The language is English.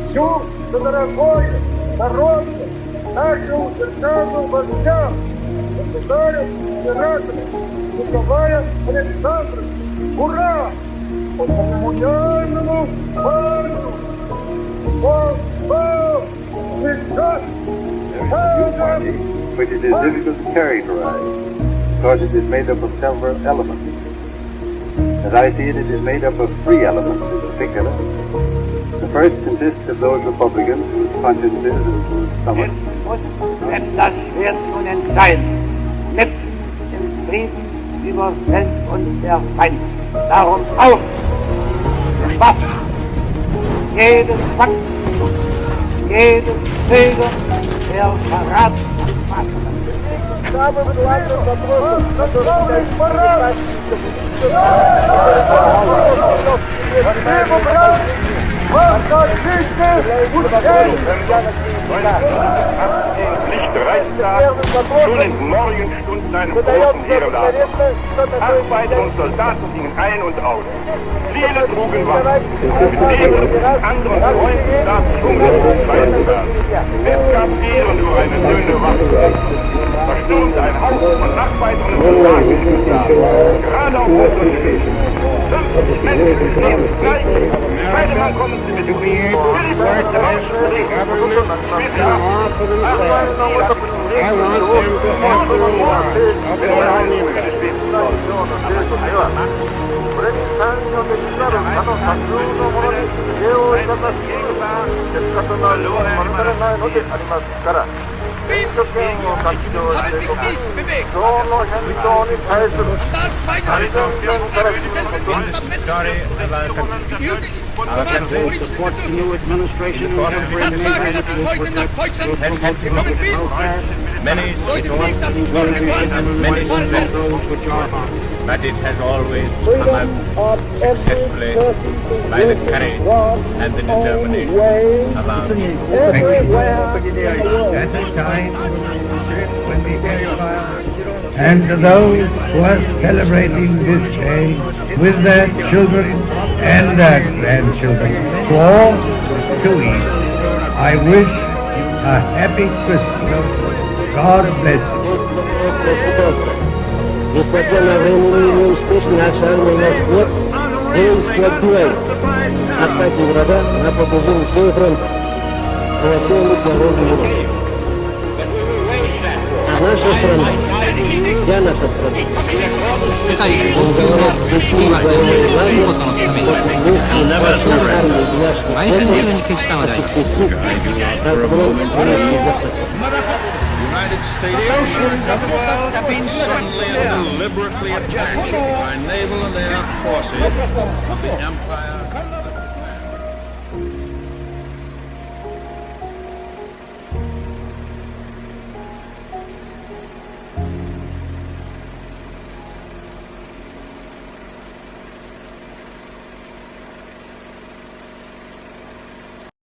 Всю дорогое народное, нашему державному вождя, государю, императору Николая Александровича. Ура! По церемониальному маршу! Which it is difficult to characterize, because it is made up of several elements. As I see it, it is made up of three elements in particular. The first consists of those Republicans whose consciences and whose stomachs Wenn das Schwert nun entscheiden, mitten im Frieden überfällt uns der Feind. Darum auf! Waffen! Jedes Fakt, jedes Zögern, der Verrat Nicht bereit war, schon in morgen Stunden einen großen Heerlager. Arbeiter und Soldaten gingen ein und aus. Viele trugen Waffen. Mit denen und anderen Freunden saß ich hungerlos beizutragen. Es gab hier nur eine dünne Waffe. Da stürmte ein Haufen von nachweiteren Soldaten in den Saal. Gerade auf unseren Füßen. 50 Menschen stehen gleich. Beide Mann kommen sie mit uns. Our campaign supports the new administration and many but it has always come up successfully by the courage and the determination of our people. At this time, when we and to those who are celebrating this day with their children and their grandchildren, to all to eat, I wish a happy Christmas. God bless you. Несмотря на временные неуспешные начальные наш флот, воински отбивает атаки врага на протяжении всего фронта, пронося дорогу его. А наша страна, вся наша страна, называлась ключевым военным лагерем, вместе с большой армией наших флотов, осуществив разгром немецких захватов. United States have been suddenly and deliberately attacked by naval and air forces of the Empire.